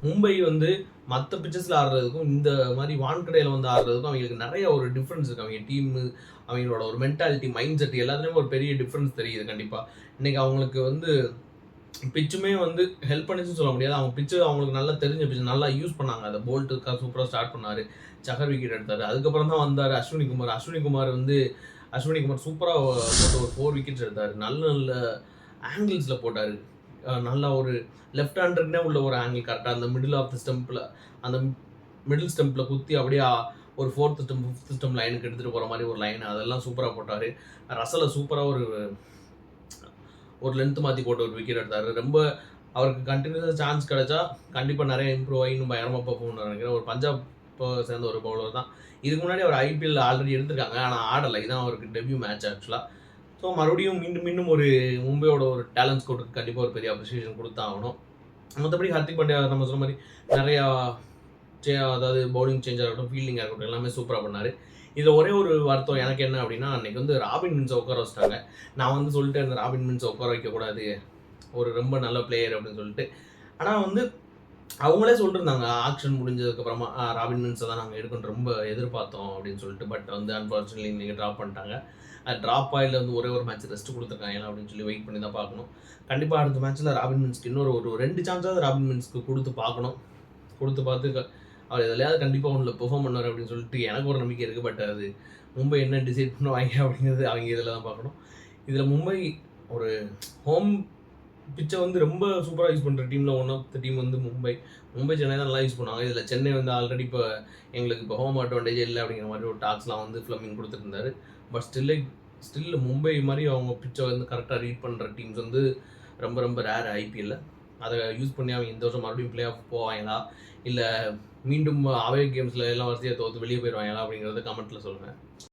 மும்பை வந்து மற்ற பிச்சஸில் ஆடுறதுக்கும் இந்த மாதிரி வான்கடையில் வந்து ஆடுறதுக்கும் அவங்களுக்கு நிறைய ஒரு டிஃப்ரென்ஸ் இருக்குது. அவங்க டீமு, அவங்களோட ஒரு மென்டாலிட்டி, மைண்ட் செட் எல்லாத்துலேயுமே ஒரு பெரிய டிஃப்ரென்ஸ் தெரியுது கண்டிப்பாக. இன்றைக்கி அவங்களுக்கு வந்து பிச்சுமே வந்து ஹெல்ப் பண்ணிச்சுன்னு சொல்ல முடியாது. அவங்க பிச்சு அவங்களுக்கு நல்லா தெரிஞ்ச பிச்சு நல்லா யூஸ் பண்ணாங்க. அதை போல்ட்டுக்காக சூப்பராக ஸ்டார்ட் பண்ணார், சஹர் விக்கெட் எடுத்தார். அதுக்கப்புறம் தான் வந்தார் அஸ்வினி குமார் சூப்பராக போட்டு ஒரு 4 விக்கெட்ஸ் எடுத்தார். நல்ல நல்ல ஆங்கிள்ஸில் போட்டார். நல்லா ஒரு லெஃப்ட் ஹேண்டருக்குனே உள்ள ஒரு ஆங்கிள் கரெக்டாக அந்த மிடில் ஆஃப் த ஸ்டம்பில், அந்த மிடில் ஸ்டம்பில் குத்தி அப்படியே ஒரு 4th ஸ்டம்ப் 5th ஸ்டம்ப் லைனுக்கு எடுத்துகிட்டு போகிற மாதிரி ஒரு லைன், அதெல்லாம் சூப்பராக போட்டார். ரசலை சூப்பராக ஒரு லென்த் மாற்றி போட்டு ஒரு விக்கெட் எடுத்தார். ரொம்ப அவருக்கு கண்டினியூஸாக சான்ஸ் கிடைச்சா கண்டிப்பாக நிறைய இம்ப்ரூவ் ஆகி இன்னும் பயங்கரமாக பெர்ஃபார்ம் பண்ண நினைக்கிறேன். ஒரு பஞ்சாப் சேர்ந்த ஒரு பவுலர் தான். இதுக்கு முன்னாடி அவர் ஐபிஎல் ஆல்ரெடி எடுத்திருக்காங்க, ஆனால் ஆடலை. இதுதான் அவருக்கு டெபியூ மேட்ச் ஆக்சுவலாக. ஸோ மறுபடியும் மீண்டும் ஒரு மும்பையோட ஒரு டேலண்ட் ஸ்கோருக்கு கண்டிப்பாக ஒரு பெரிய அப்ரிசியேஷன் கொடுத்தாகணும். மற்றபடி ஹர்திக் பாண்டியா நம்ம சொன்ன மாதிரி நிறையா அதாவது பவுலிங் சேஞ்சாக இருக்கட்டும், ஃபீல்டிங்காக இருக்கட்டும், எல்லாமே சூப்பராக பண்ணார். இதில் ஒரே ஒரு வருத்தம் எனக்கு என்ன அப்படின்னா, அன்றைக்கி வந்து ராபின் மின்ஸை உட்கார வச்சிட்டாங்க. நான் வந்து சொல்லிட்டு அந்த ராபின் மின்ஸை உட்கார வைக்கக்கூடாது, ஒரு ரொம்ப நல்ல பிளேயர் அப்படின்னு சொல்லிட்டு. ஆனால் வந்து அவங்களே சொல்லியிருந்தாங்க ஆக்ஷன் முடிஞ்சதுக்கப்புறமா ராபின் மின்ஸை தான் நாங்கள் எடுக்கணும் ரொம்ப எதிர்பார்த்தோம் அப்படின்னு சொல்லிட்டு. பட் வந்து அன்ஃபார்ச்சுனேட்லி நீங்கள் ட்ராப் பண்ணிட்டாங்க. ட்ராப் ஆயில் வந்து ஒரே ஒரு மேட்ச் ரெஸ்ட் கொடுத்துருக்காங்க அப்படின்னு சொல்லி வெயிட் பண்ணி தான் பார்க்கணும். கண்டிப்பாக அடுத்த மேட்ச்சில் ராபின் மின்ஸ்க்கு இன்னொரு 2 சான்ஸாவது ராபின் மின்ஸ்க்கு கொடுத்து பார்க்கணும். கொடுத்து பார்த்து அவர் எதுலையாவது கண்டிப்பாக ஒன்றில் பெர்ஃபார்ம் பண்ணார் அப்படின்னு சொல்லிட்டு எனக்கு ஒரு நம்பிக்கை இருக்குது. பட் அது மும்பை என்ன டிசைட் பண்ணுவாங்க அப்படிங்கிறது அவங்க இதில் தான் பார்க்கணும். இதில் மும்பை ஒரு ஹோம் பிச்சை வந்து ரொம்ப சூப்பராக யூஸ் பண்ணுற டீமில் ஒன் ஆஃப் த டீம் வந்து மும்பை சென்னை தான் நல்லா யூஸ் பண்ணுவாங்க. இதில் சென்னை வந்து ஆல்ரெடி எங்களுக்கு இப்போ ஹோம் அட்வான்டேஜ் இல்லை அப்படிங்கிற மாதிரி ஒரு டாக்ஸ்லாம் வந்து ஃப்ளமிங் கொடுத்துருந்தாரு. பட் ஸ்டில் மும்பை மாதிரி அவங்க பிச்சை வந்து கரெக்டாக ரீட் பண்ணுற டீம்ஸ் வந்து ரொம்ப ரொம்ப ரேர் ஐபிஎல்ல. அதை யூஸ் பண்ணி அவங்க இந்த வருஷம் மறுபடியும் பிளே ஆஃப் போவாங்களா, இல்லை மீண்டும் அவே கேம்ஸில் எல்லாம் வரிசையாக தோற்று வெளியே போயிடுவாங்களா அப்படிங்கிறத கமெண்ட்டில் சொல்லுங்கள்.